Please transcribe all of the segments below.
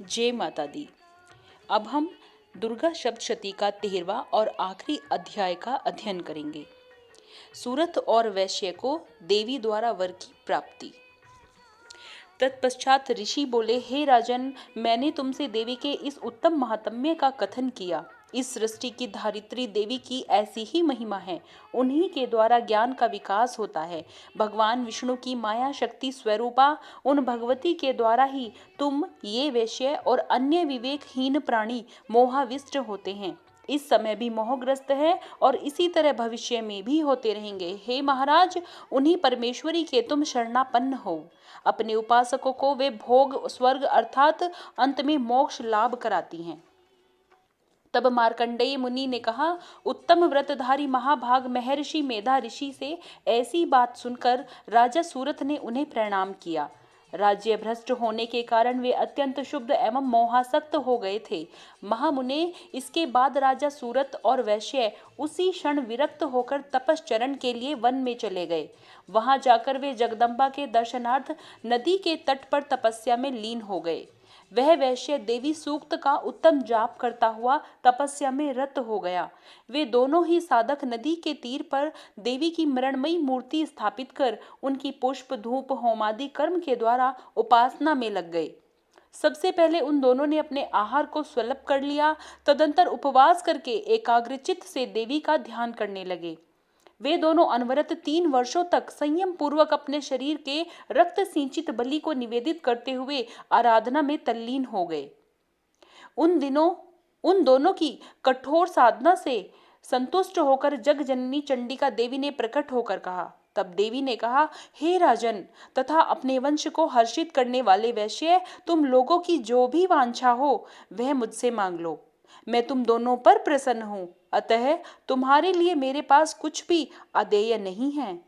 जय माता दी। अब हम दुर्गा सप्तशती का 13वां और आखिरी अध्याय का अध्ययन करेंगे। सूरत और वैश्य को देवी द्वारा वर की प्राप्ति। तत्पश्चात ऋषि बोले, हे राजन, मैंने तुमसे देवी के इस उत्तम महात्म्य का कथन किया। इस सृष्टि की धारित्री देवी की ऐसी ही महिमा है। उन्हीं के द्वारा ज्ञान का विकास होता है। भगवान विष्णु की माया शक्ति स्वरूपा उन भगवती के द्वारा ही तुम, ये वैश्य और अन्य विवेकहीन प्राणी मोहाविष्ट होते हैं। इस समय भी मोहग्रस्त है और इसी तरह भविष्य में भी होते रहेंगे। हे महाराज, उन्हीं परमेश्वरी के तुम शरणापन्न हो। अपने उपासकों को वे भोग स्वर्ग अर्थात अंत में मोक्ष लाभ कराती हैं। तब मार्कंडेय मुनि ने कहा, उत्तम व्रतधारी महाभाग महर्षि मेधा ऋषि से ऐसी बात सुनकर राजा सूरत ने उन्हें प्रणाम किया। राज्य भ्रष्ट होने के कारण वे अत्यंत शुद्ध एवं मोहासक्त हो गए थे। महामुने, इसके बाद राजा सूरत और वैश्य उसी क्षण विरक्त होकर तपश्चरण के लिए वन में चले गए। वहां जाकर वे जगदम्बा के दर्शनार्थ नदी के तट पर तपस्या में लीन हो गए। वह वैश्य देवी सूक्त का उत्तम जाप करता हुआ तपस्या में रत हो गया। वे दोनों ही साधक नदी के तीर पर देवी की मृण्मयी मूर्ति स्थापित कर उनकी पुष्प धूप होमादि कर्म के द्वारा उपासना में लग गए। सबसे पहले उन दोनों ने अपने आहार को स्वल्प कर लिया। तदंतर उपवास करके एकाग्रचित्त से देवी का ध्यान करने लगे। वे दोनों अनवरत 3 वर्षों तक संयम पूर्वक अपने शरीर के रक्त सिंचित बलि को निवेदित करते हुए आराधना में तल्लीन हो गए। उन दोनों की कठोर साधना से संतुष्ट होकर जगजननी चंडिका देवी ने प्रकट होकर कहा। तब देवी ने कहा, हे राजन तथा अपने वंश को हर्षित करने वाले वैश्य, तुम लोगों की जो भी वांछा हो वह मुझसे मांग लो। मैं तुम दोनों पर प्रसन्न हूं, अतः तुम्हारे लिए मेरे पास कुछ भी अदेय नहीं है।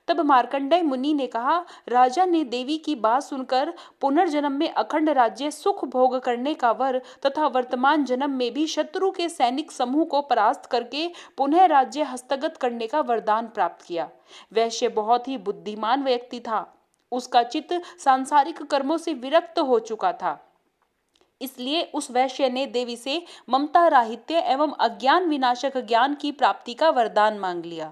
तब मार्कंडेय मुनि ने कहा, राजा ने देवी की बात सुनकर पुनर्जन्म में अखंड राज्य सुख भोग करने का वर तथा वर्तमान जन्म में भी शत्रु के सैनिक समूह को परास्त करके पुनः राज्य हस्तगत करने का वरदान प्राप्त किया। वैश्य बहुत ही बुद्धिमान व्यक्ति था। उसका चित्त सांसारिक कर्मों से विरक्त हो चुका था। इसलिए उस वैश्य ने देवी से ममता राहित्य एवं अज्ञान विनाशक ज्ञान की प्राप्ति का वरदान मांग लिया।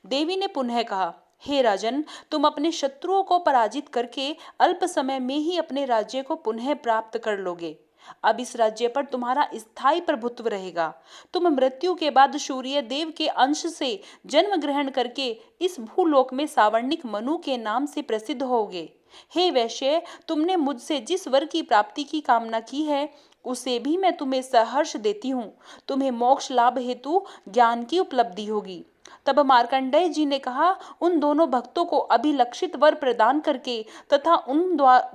देवी ने पुनः कहा, हे राजन, तुम अपने शत्रुओं को पराजित करके अल्प समय में ही अपने राज्य को पुनः प्राप्त कर लोगे। अब इस राज्य पर तुम्हारा स्थायी प्रभुत्व रहेगा। तुम मृत्यु के बाद सूर्य देव के अंश से जन्म ग्रहण करके इस भूलोक में सावर्णिक मनु के नाम से प्रसिद्ध होगे। हे वैश्य, तुमने मुझसे जिस वर की प्राप्ति की कामना की है उसे भी मैं तुम्हें सहर्ष देती हूँ। तुम्हें मोक्ष लाभ हेतु ज्ञान की उपलब्धि होगी। तब मार्कंडेय जी ने कहा, उन दोनों भक्तों को अभिलक्षित वर प्रदान करके तथा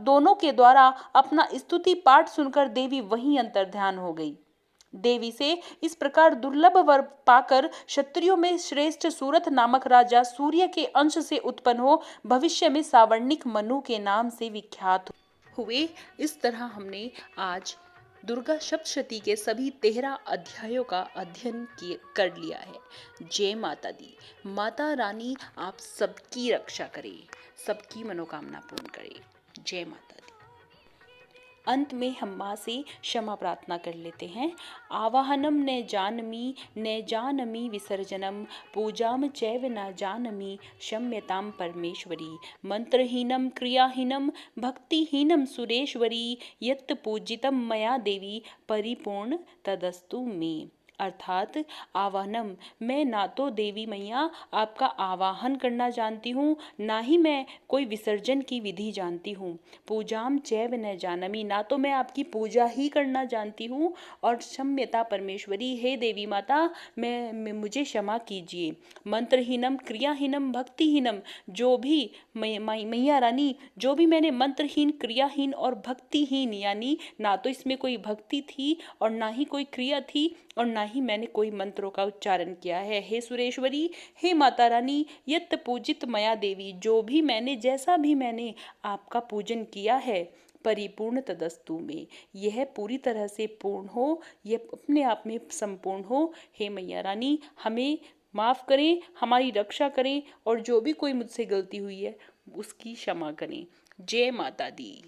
दोनों के द्वारा अपना स्तुति पाठ सुनकर देवी वहीं अंतर्ध्यान हो गई। देवी से इस प्रकार दुर्लभ वर पाकर क्षत्रियों में श्रेष्ठ सूरत नामक राजा सूर्य के अंश से उत्पन्न हो भविष्य में सावर्णिक मनु के नाम से विख्यात हुए। इस तरह हमने आज दुर्गा सप्तशती के सभी 13 अध्यायों का अध्ययन कर लिया है। जय माता दी। माता रानी आप सबकी रक्षा करे, सबकी मनोकामना पूर्ण करे। जय माता दी। अंत में हम माँ से क्षमा प्रार्थना कर लेते हैं। आवाहनम न जानमी विसर्जनम पूजाम चैव न जानमी क्षम्यताम परमेश्वरी मंत्रहीनम क्रियाहीनम भक्तिहीनम सुरेश्वरी यत् पूजितम मया देवी परिपूर्ण तदस्तु मे। अर्थात आवाहनम, मैं ना तो देवी मैया आपका आवाहन करना जानती हूँ, ना ही मैं कोई विसर्जन की विधि जानती हूँ। पूजाम चैव न जानमी, ना तो मैं आपकी पूजा ही करना जानती हूँ। और क्षम्यता परमेश्वरी, हे देवी माता मैं मुझे क्षमा कीजिए। मंत्रहीनम क्रियाहीनम भक्तिहीनम, जो भी मैया रानी, जो भी मैंने मंत्रहीन क्रियाहीन और भक्तिहीन, यानी ना तो इसमें कोई भक्ति थी और ना ही कोई क्रिया थी और ना ही मैंने कोई मंत्रों का उच्चारण किया है। हे सुरेश्वरी, हे माता रानी, यत् पूजित मया देवी, जो भी मैंने, जैसा भी मैंने आपका पूजन किया है, परिपूर्ण तदस्तु में, यह पूरी तरह से पूर्ण हो, यह अपने आप में संपूर्ण हो। हे मैया रानी, हमें माफ़ करें, हमारी रक्षा करें और जो भी कोई मुझसे गलती हुई है उसकी क्षमा करें। जय माता दी।